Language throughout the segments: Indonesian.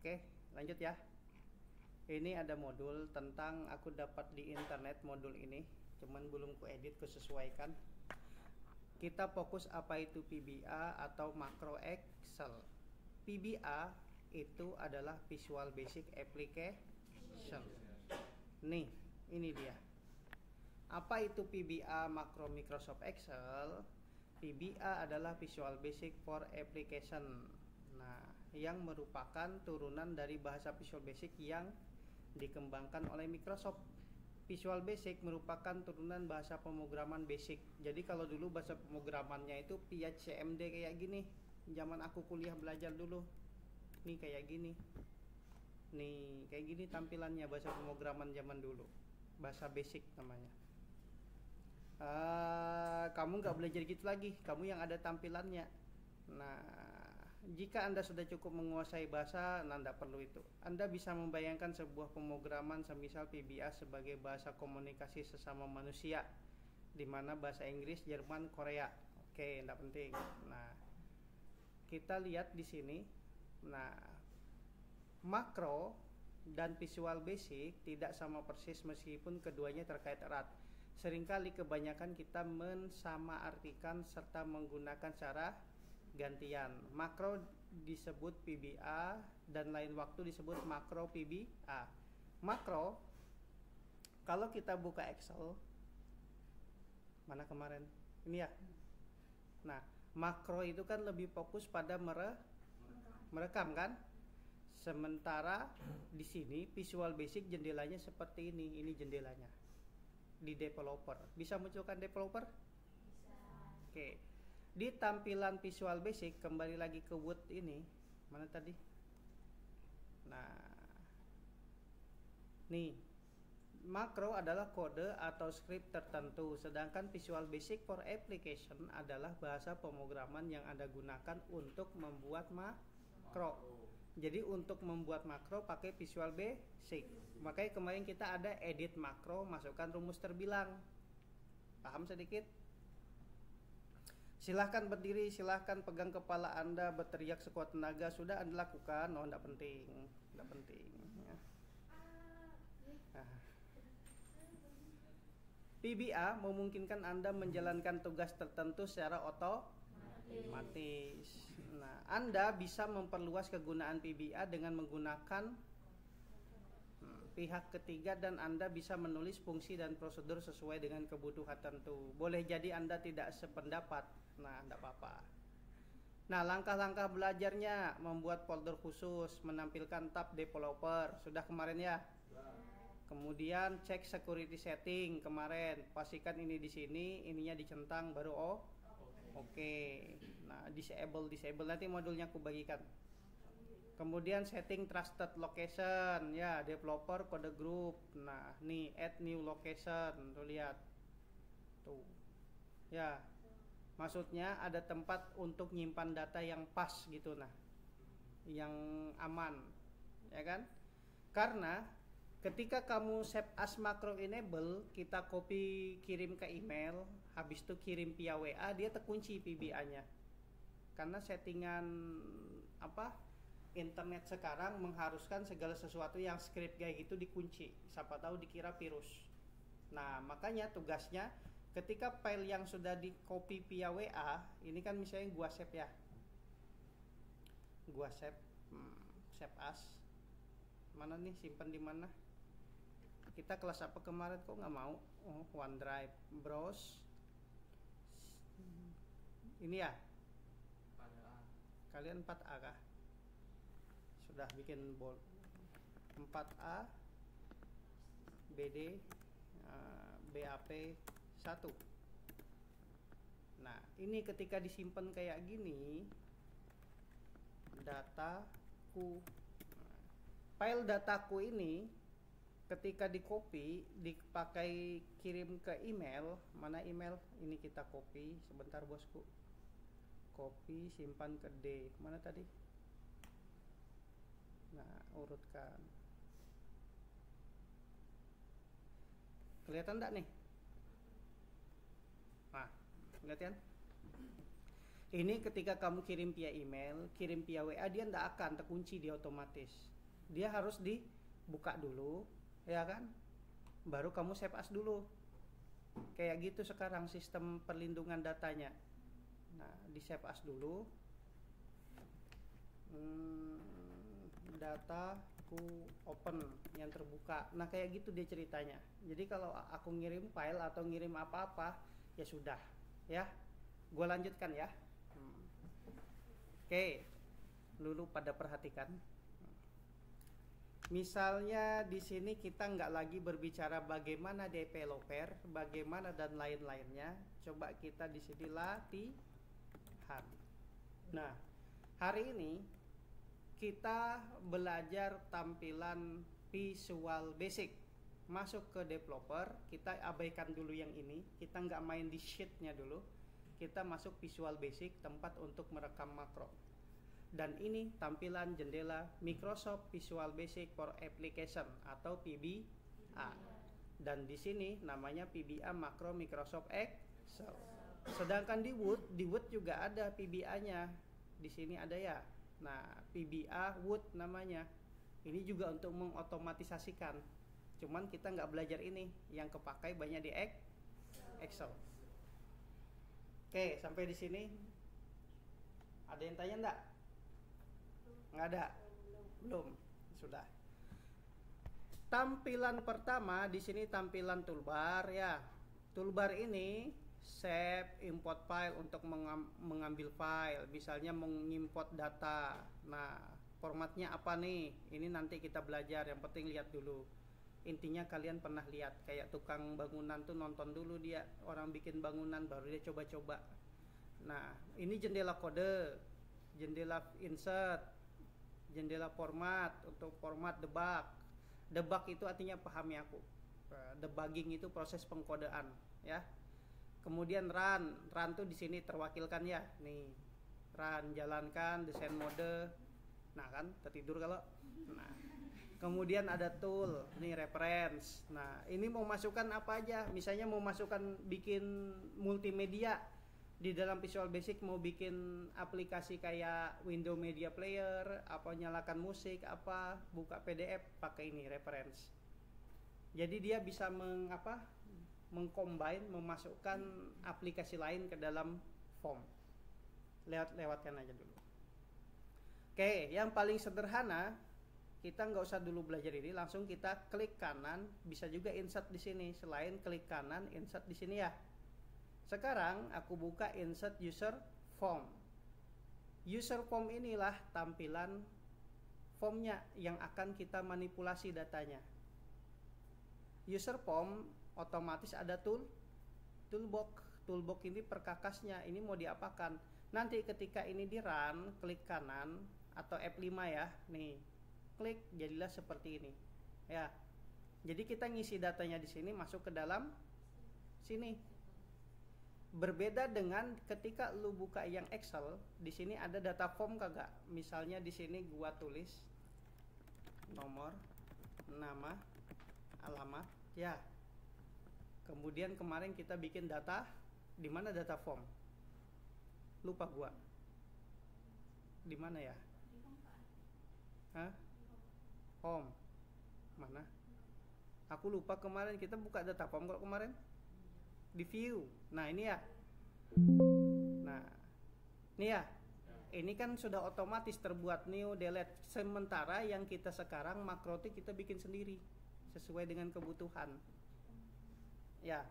Oke, lanjut ya. Ini ada modul tentang aku dapat di internet modul ini, cuman belum ku edit, ku sesuaikan. Kita fokus apa itu PBA atau Macro Excel. PBA itu adalah Visual Basic Application. Nih, ini dia. Apa itu PBA Macro Microsoft Excel? PBA adalah Visual Basic for Application. Nah, yang merupakan turunan dari bahasa Visual Basic yang dikembangkan oleh Microsoft. Visual Basic merupakan turunan bahasa pemrograman Basic. Jadi kalau dulu bahasa pemrogramannya itu PHCMD kayak gini. Zaman aku kuliah belajar dulu. Nih kayak gini. Nih kayak gini tampilannya bahasa pemrograman zaman dulu. Bahasa Basic namanya. Kamu nggak belajar gitu lagi. Kamu yang ada tampilannya. Nah, jika Anda sudah cukup menguasai bahasa, Anda perlu itu. Anda bisa membayangkan sebuah pemrograman semisal PBA sebagai bahasa komunikasi sesama manusia, di mana bahasa Inggris, Jerman, Korea. Oke, tidak penting. Nah, kita lihat di sini. Nah, makro dan Visual Basic tidak sama persis meskipun keduanya terkait erat. Seringkali kebanyakan kita mensamaartikan serta menggunakan cara gantian. Makro disebut PBA dan lain waktu disebut makro PBA. Makro, kalau kita buka Excel, mana kemarin? Ini ya. Nah, makro itu kan lebih fokus pada merekam kan? Sementara di sini Visual Basic jendelanya seperti ini. Ini jendelanya. Di developer. Bisa munculkan developer? Bisa. Oke. Di tampilan Visual Basic, kembali lagi ke Word ini. Mana tadi? Nah, nih, makro adalah kode atau script tertentu, sedangkan Visual Basic for Application adalah bahasa pemrograman yang Anda gunakan untuk membuat makro. Jadi untuk membuat makro pakai Visual Basic. Makanya kemarin kita ada edit makro, masukkan rumus terbilang. Paham sedikit? Silahkan berdiri, silahkan pegang kepala Anda, berteriak sekuat tenaga. Sudah Anda lakukan? Oh, tidak penting. Tidak penting ya. Nah. PBA memungkinkan Anda menjalankan tugas tertentu secara otomatis. Nah, Anda bisa memperluas kegunaan PBA dengan menggunakan pihak ketiga, dan Anda bisa menulis fungsi dan prosedur sesuai dengan kebutuhan tertentu. Boleh jadi Anda tidak sependapat. Nah, tidak apa-apa. Nah, langkah-langkah belajarnya: membuat folder khusus, menampilkan tab developer. Sudah kemarin ya? Kemudian cek security setting kemarin. Pastikan ini di sini, ininya dicentang baru oke. Nah, disable nanti modulnya aku bagikan. Kemudian setting trusted location ya, developer kode group. Nah, nih add new location, tuh lihat. Tuh. Ya. Maksudnya ada tempat untuk nyimpan data yang pas gitu, nah. Yang aman. Ya kan? Karena ketika kamu save as macro enable, kita copy kirim ke email, habis itu kirim via WA, dia terkunci PBA-nya. Karena settingan internet sekarang mengharuskan segala sesuatu yang script kayak gitu dikunci. Siapa tahu dikira virus. Nah, makanya tugasnya ketika file yang sudah di copy via WA, ini kan misalnya gua save ya. Gua save save as. Mana nih, simpan di mana? Kita kelas apa kemarin kok nggak mau? Oh, OneDrive, browse. Ini ya. Kalian 4A kah? Sudah bikin bold 4A BD BAP 1. Nah, ini ketika disimpan kayak gini, dataku, file dataku ini ketika di copy, dipakai kirim ke email. Mana email? Ini kita copy sebentar bosku. Copy, simpan ke D. Mana tadi? Nah, urutkan. Kelihatan enggak nih? Nah, lihat kan? Ini ketika kamu kirim via email, kirim via WA, dia ndak akan terkunci, dia otomatis. Dia harus dibuka dulu, ya kan? Baru kamu save as dulu. Kayak gitu sekarang sistem perlindungan datanya. Nah, di save as dulu. Dataku open yang terbuka. Nah, kayak gitu dia ceritanya. Jadi kalau aku ngirim file atau ngirim apa-apa, ya sudah, ya. Gue lanjutkan ya. Oke, dulu pada perhatikan. Misalnya di sini kita nggak lagi berbicara bagaimana developer, bagaimana dan lain-lainnya. Coba kita di sini latihan. Nah, hari ini kita belajar tampilan Visual Basic. Masuk ke developer, kita abaikan dulu yang ini. Kita nggak main di sheet-nya dulu. Kita masuk Visual Basic, tempat untuk merekam makro. Dan ini tampilan jendela Microsoft Visual Basic for Application atau VBA. Dan di sini namanya VBA Makro Microsoft Excel. Sedangkan di Word juga ada VBA-nya. Di sini ada ya. Nah, VBA Word namanya. Ini juga untuk mengotomatisasikan. Cuman kita nggak belajar ini. Yang kepakai banyak di Excel. Oke, sampai di sini. Ada yang tanya enggak? Nggak ada? Belum. Sudah. Tampilan pertama di sini tampilan toolbar ya. Toolbar ini save, import file untuk mengambil file, misalnya mengimport data. Nah, formatnya apa nih? Ini nanti kita belajar. Yang penting lihat dulu. Intinya kalian pernah lihat kayak tukang bangunan tuh nonton dulu dia orang bikin bangunan baru dia coba-coba. Nah, ini jendela kode, jendela insert, jendela format untuk format debug. Debug itu artinya pahami aku. Debugging itu proses pengkodean, ya. Kemudian run tuh di sini terwakilkan ya. Nih, run jalankan desain mode. Nah kan, tertidur kalau. Nah, kemudian ada tool, nih reference. Nah, ini mau masukkan apa aja? Misalnya mau masukkan bikin multimedia. Di dalam Visual Basic mau bikin aplikasi kayak Windows Media Player, apa nyalakan musik, apa buka PDF, pakai ini reference. Jadi dia bisa mengcombine, memasukkan aplikasi lain ke dalam form. Lewatkan aja dulu. Oke, yang paling sederhana, kita nggak usah dulu belajar ini, langsung kita klik kanan, bisa juga insert di sini. Selain klik kanan, insert di sini ya. Sekarang aku buka insert user form. User form inilah tampilan formnya yang akan kita manipulasi datanya. User form otomatis ada toolbox. Toolbox ini perkakasnya, ini mau diapakan. Nanti ketika ini di run, klik kanan atau F5 ya. Nih, klik jadilah seperti ini. Ya. Jadi kita ngisi datanya di sini masuk ke dalam sini. Berbeda dengan ketika lu buka yang Excel, di sini ada data form kagak? Misalnya di sini gua tulis nomor, nama, alamat, ya. Kemudian kemarin kita bikin data, di mana data form? Lupa gua. Di mana ya? Hah? Home. Mana? Aku lupa kemarin kita buka data form kalau kemarin. Di view. Nah, ini ya. Nah, ini ya. Ini kan sudah otomatis terbuat new delete. Sementara yang kita sekarang makrotik kita bikin sendiri sesuai dengan kebutuhan. Ya.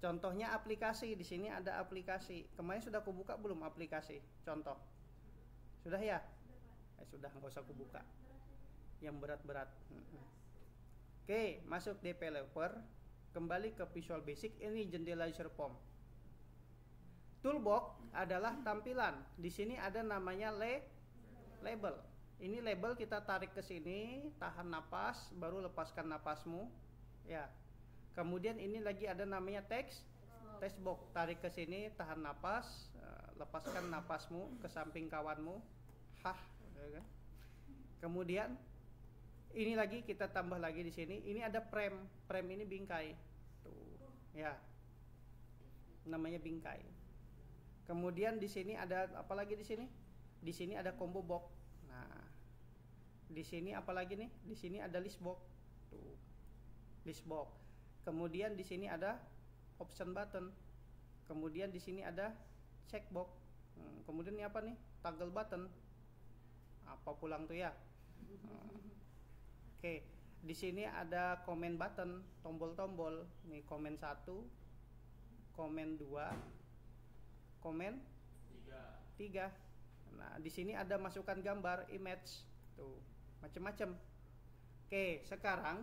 Contohnya aplikasi, di sini ada aplikasi. Kemarin sudah aku buka belum aplikasi? Contoh. Sudah ya? Sudah, nggak usah aku buka. Yang berat-berat. Oke, masuk developer. Kembali ke Visual Basic, ini jendela user form. Toolbox adalah tampilan. Di sini ada namanya label. Ini label kita tarik ke sini, tahan napas, baru lepaskan napasmu. Ya. Kemudian ini lagi ada namanya text box. Tarik ke sini, tahan napas, lepaskan napasmu ke samping kawanmu. Hah. Kemudian ini lagi kita tambah lagi di sini. Ini ada frame. Frame ini bingkai. Tuh. Ya. Namanya bingkai. Kemudian di sini ada apa lagi di sini? Di sini ada combo box. Nah, di sini apa lagi nih? Di sini ada list box. Tuh. List box. Kemudian di sini ada option button. Kemudian di sini ada checkbox. Kemudian ini apa nih? Toggle button. Apa pulang tuh ya? Oke. Di sini ada comment button, tombol-tombol. Nih comment 1, comment 2, comment 3. Nah, di sini ada masukkan gambar, image, tuh, macam-macam. Oke, sekarang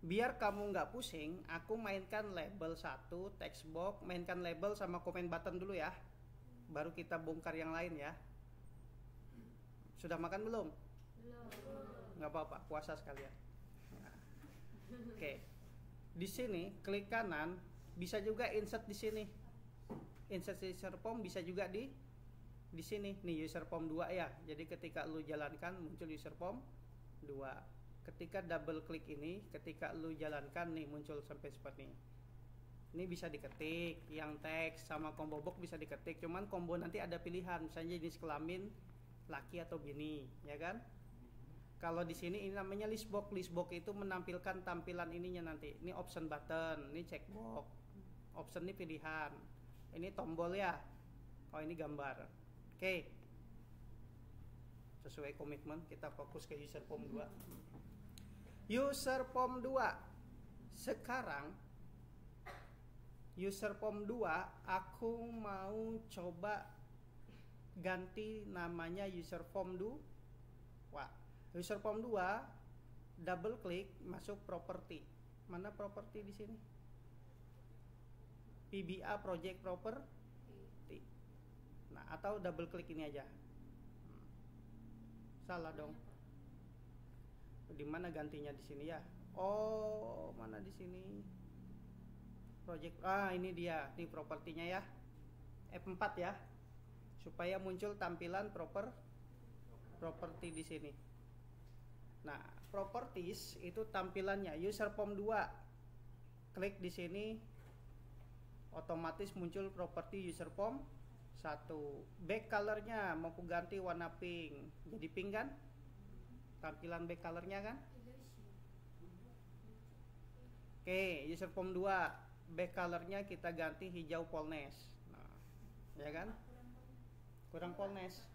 biar kamu nggak pusing, aku mainkan label 1, text box, mainkan label sama comment button dulu ya. Baru kita bongkar yang lain ya. Sudah makan belum? Belum. Nggak apa-apa, puasa sekalian. Nah, oke. Di sini klik kanan, bisa juga insert di sini. Insert user form bisa juga di sini. Nih user form 2 ya. Jadi ketika lu jalankan muncul user form 2. Ketika double klik ini, ketika lu jalankan nih muncul sampai seperti ini. Ini bisa diketik, yang teks sama combo box bisa diketik. Cuman combo nanti ada pilihan, misalnya jenis kelamin laki atau bini, ya kan? Kalau di sini ini namanya list box. List box itu menampilkan tampilan ininya nanti. Ini option button, ini checkbox. Option ini pilihan. Ini tombol ya. Oh, ini gambar. Oke. Sesuai komitmen kita fokus ke user form 2. User form 2. Sekarang user form 2 aku mau coba ganti namanya user form 2. Wah, user form 2 double klik masuk property. Mana property di sini? PBA project property. Nah, atau double klik ini aja. Salah dong. Di mana gantinya di sini ya? Oh, mana di sini? Project. Ini dia. Ini propertinya ya. F4 ya. Supaya muncul tampilan property di sini. Nah, properties itu tampilannya user form 2. Klik di sini otomatis muncul properti user form 1. Back colornya mau ku ganti warna pink. Jadi pink kan? Tampilan back colornya kan? Oke, user form 2 back colornya kita ganti hijau polnes. Nah, ya kan? Kurang polnes.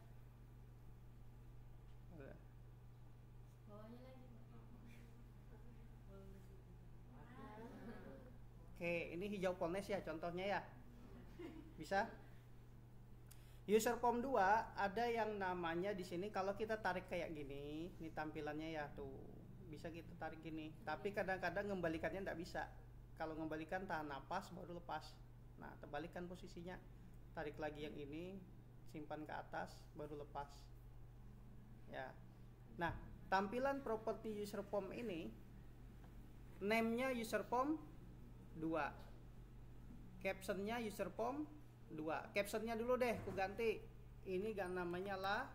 Oke, ini hijau polnes ya contohnya ya. Bisa? User form 2 ada yang namanya di sini kalau kita tarik kayak gini, ini tampilannya ya tuh. Bisa kita tarik gini. Tapi kadang-kadang ngembalikannya enggak bisa. Kalau ngembalikan tahan napas baru lepas. Nah, terbalikan posisinya. Tarik lagi yang ini, simpan ke atas baru lepas. Ya. Nah, tampilan properti user form ini name-nya user form 2. Captionnya user form 2. Captionnya dulu deh aku ganti. Ini kan namanya latihan.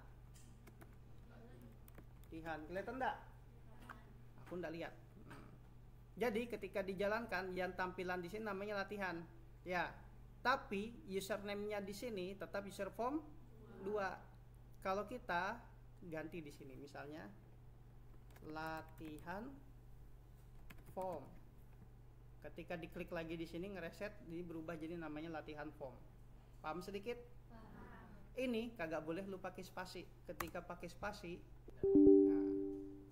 Kelihatan enggak? Aku enggak lihat. Jadi ketika dijalankan yang tampilan di sini namanya latihan. Ya. Tapi username-nya di sini tetap user form 2. Kalau kita ganti di sini misalnya latihan form. Ketika diklik lagi di sini ngereset, ini berubah jadi namanya latihan form. Paham sedikit? Paham. Ini kagak boleh lu pakai spasi. Ketika pakai spasi, nah,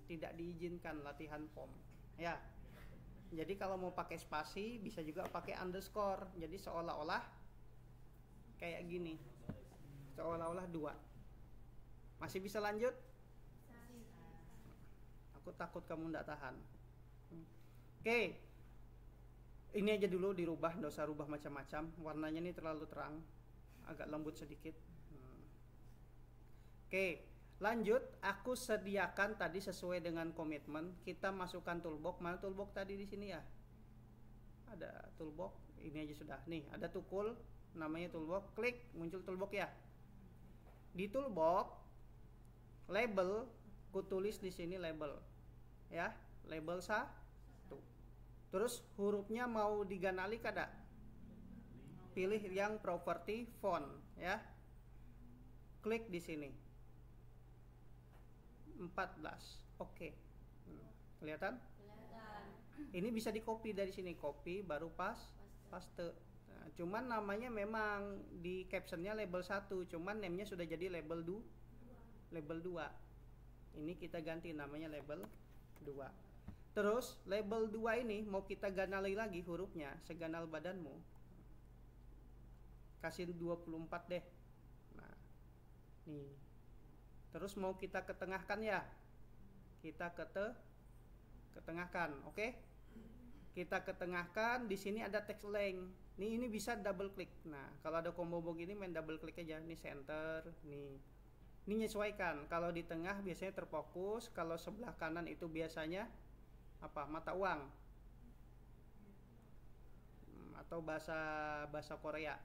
tidak diizinkan latihan form. Ya. Jadi kalau mau pakai spasi bisa juga pakai underscore. Jadi seolah-olah kayak gini. Seolah-olah 2. Masih bisa lanjut? Aku takut kamu nggak tahan. Oke. Ini aja dulu dirubah, nggak usah rubah macam-macam. Warnanya ini terlalu terang, agak lembut sedikit. Oke, lanjut. Aku sediakan tadi sesuai dengan komitmen. Kita masukkan toolbox. Mana toolbox tadi di sini ya? Ada toolbox. Ini aja sudah. Nih, ada tukul, namanya toolbox. Klik, muncul toolbox ya. Di toolbox, label, ku tulis di sini label, ya, label sah. Terus hurufnya mau diganali kada? pilih yang property font ya. Klik di sini. 14. Oke. Kelihatan? Kelihatan. Ini bisa di copy dari sini, copy baru paste. Nah, cuman namanya memang di captionnya label 1, cuman name-nya sudah jadi label 2. Ini kita ganti namanya label 2. Terus label 2 ini mau kita ganali lagi hurufnya seganal badanmu. Kasih 24 deh. Nah, nih. Terus mau kita ketengahkan ya. Kita ketengahkan, oke? Kita ketengahkan, di sini ada text length. Ini bisa double klik. Nah, kalau ada combo box ini main double klik aja. Ini center, nih. Ini menyesuaikan. Kalau di tengah biasanya terfokus, kalau sebelah kanan itu biasanya apa? Mata uang. Atau bahasa Korea.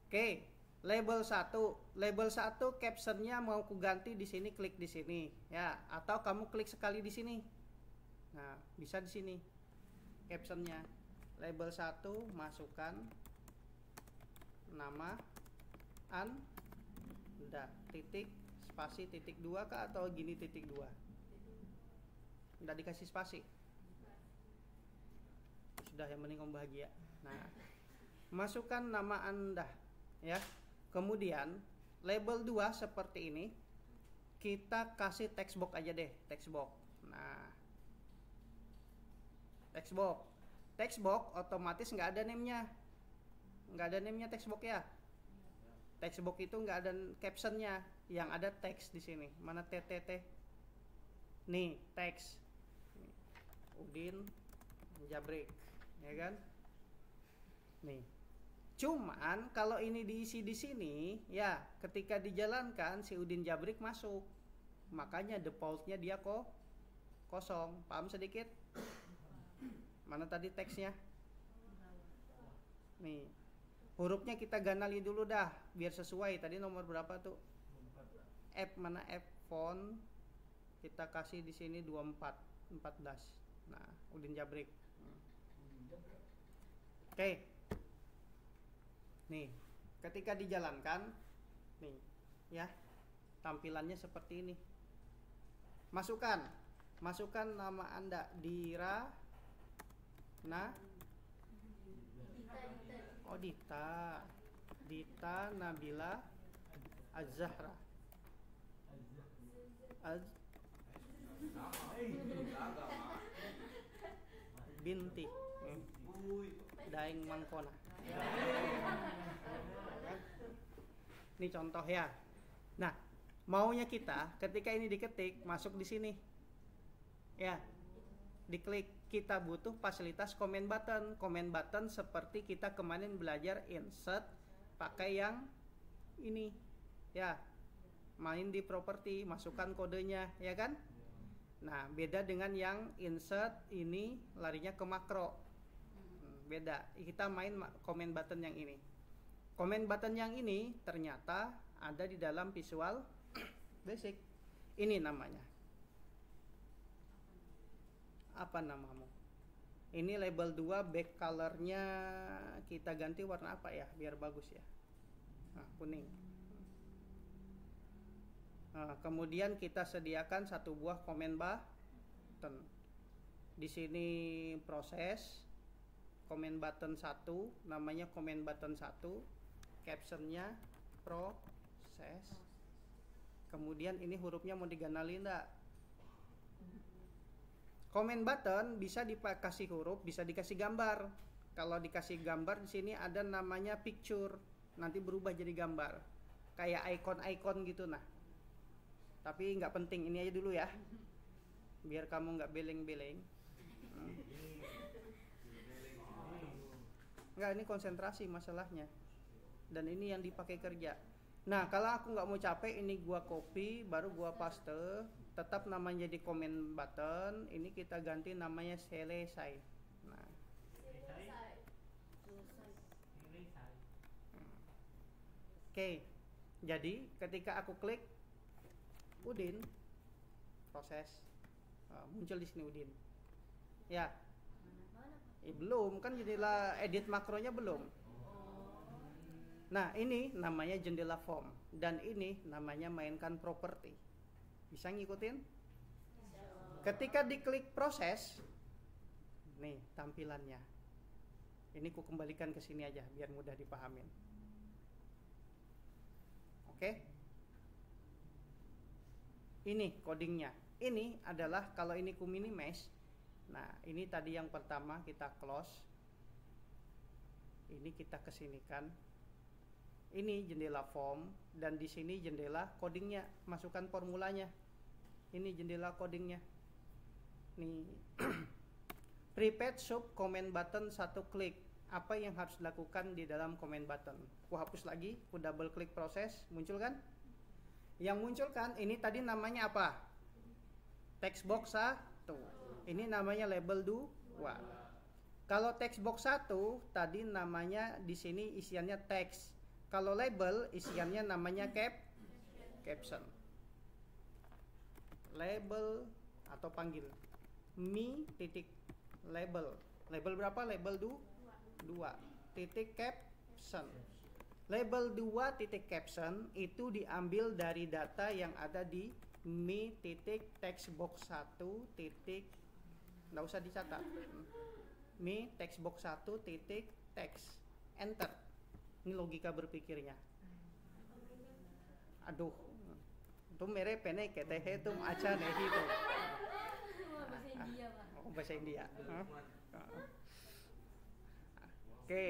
Oke, label 1. Label 1 captionnya mau ku ganti di sini, klik di sini ya, atau kamu klik sekali di sini. Nah, bisa di sini captionnya. Label 1 masukkan nama Anda, titik spasi titik 2 kah atau gini titik 2? Nggak dikasih spasi. Sudah, yang penting kamu bahagia. Nah, masukkan nama Anda ya. Kemudian label 2 seperti ini. Kita kasih text box aja deh, text box. Nah, text box otomatis nggak ada name-nya. Nggak ada name-nya text box ya. Text box itu nggak ada captionnya, yang ada teks di sini. Mana TTT? Nih, teks. Udin Jabrik, ya kan? Nih. Cuman kalau ini diisi di sini, ya, ketika dijalankan si Udin Jabrik masuk. Makanya defaultnya dia kok kosong. Paham sedikit? Mana tadi teksnya? Nih. Hurufnya kita ganali dulu dah biar sesuai. Tadi nomor berapa tuh? F, mana F font? Kita kasih di sini 14. Nah, Udin Jabrik. Oke. Nih, ketika dijalankan nih ya, tampilannya seperti ini. Masukkan nama Anda, Dira Dita Nabila Az-Zahra binti Daeng Mangkona. Ini contoh ya. Nah, maunya kita ketika ini diketik masuk di sini. Ya. Diklik, kita butuh fasilitas comment button. Comment button seperti kita kemarin belajar insert pakai yang ini. Ya. Main di properti, masukkan kodenya, ya kan? Nah, beda dengan yang insert ini larinya ke makro. Beda. Kita main comment button yang ini. Comment button yang ini ternyata ada di dalam Visual Basic. Ini namanya. Apa namamu? Ini label 2, back colornya kita ganti warna apa ya biar bagus ya. Nah, kuning. Nah, kemudian kita sediakan satu buah comment button. Di sini proses comment button 1, namanya comment button 1, captionnya proses. Kemudian ini hurufnya mau diganali enggak? Comment button bisa dikasih huruf, bisa dikasih gambar. Kalau dikasih gambar di sini ada namanya picture, nanti berubah jadi gambar, kayak icon-icon gitu. Nah, tapi nggak penting, ini aja dulu ya, biar kamu nggak beleng-beleng. Nggak, ini konsentrasi masalahnya, dan ini yang dipakai kerja. Nah, kalau aku nggak mau capek, ini gua copy, baru gua paste. Tetap namanya jadi comment button. Ini kita ganti namanya selesai. Nah, oke. Jadi ketika aku klik Udin, proses muncul di sini Udin. Ya. Belum, kan jendela edit makronya belum. Nah, ini namanya jendela form dan ini namanya mainkan properti. Bisa ngikutin? Ketika diklik proses, nih tampilannya. Ini ku kembalikan ke sini aja biar mudah dipahamin. Oke? Ini codingnya. Ini adalah kalau ini ku minimize. Nah, ini tadi yang pertama kita close. Ini kita kesinikan. Ini jendela form dan di sini jendela codingnya, masukkan formulanya. Ini jendela codingnya. Nih. Prepaid sub comment button 1 klik. Apa yang harus dilakukan di dalam comment button? Ku hapus lagi, ku double klik proses, muncul kan? Yang muncul kan ini tadi namanya apa? Text box 1. Ini namanya label 2. Kalau text box 1 tadi namanya di sini isiannya teks. Kalau label isiannya namanya caption. Label atau panggil mi titik label. Label berapa? Label 2 titik caption. Label 2 titik caption itu diambil dari data yang ada di mi titik textbox 1 titik, nggak usah dicatat, mi textbox 1 titik text, enter. Ini logika berpikirnya. Aduh, itu mere pene ketehe tuh aca nehi tuh. Bahasa India, Pak. Oh, bahasa India. Oke.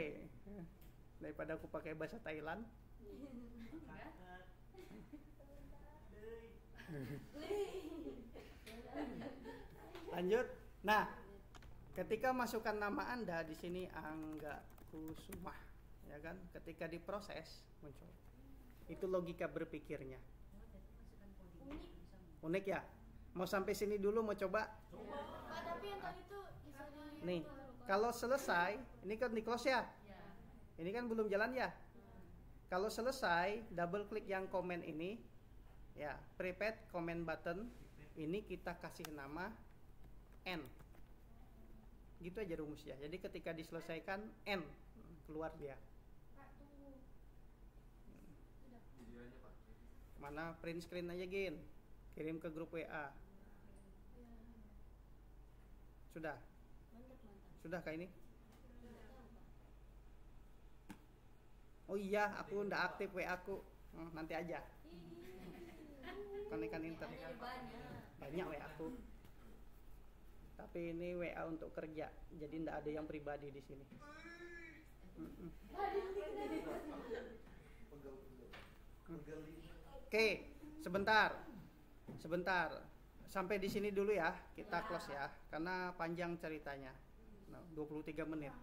Daripada aku pakai bahasa Thailand. Lanjut. Nah, ketika masukkan nama Anda di sini Angga Kusumah, ya kan? Ketika diproses muncul. Itu logika berpikirnya. Unik ya? Mau sampai sini dulu, mau coba? Pak, tapi yang tadi itu bisa di Nih, kalau selesai, ini kan di close ya? Ini kan belum jalan ya? Kalau selesai, double klik yang komen ini, ya, prepaid comment button, ini kita kasih nama N. Gitu aja rumusnya. Jadi ketika diselesaikan N, keluar dia. Mana print screen aja Gin, kirim ke grup WA. Sudah? Sudah kah ini? Oh iya, aku ndak aktif WA aku. Nanti aja. Konekan internet. Banyak WA aku. Tapi ini WA untuk kerja, jadi ndak ada yang pribadi di sini. Oke, sebentar. Sampai di sini dulu ya, kita close ya, karena panjang ceritanya. 23 menit.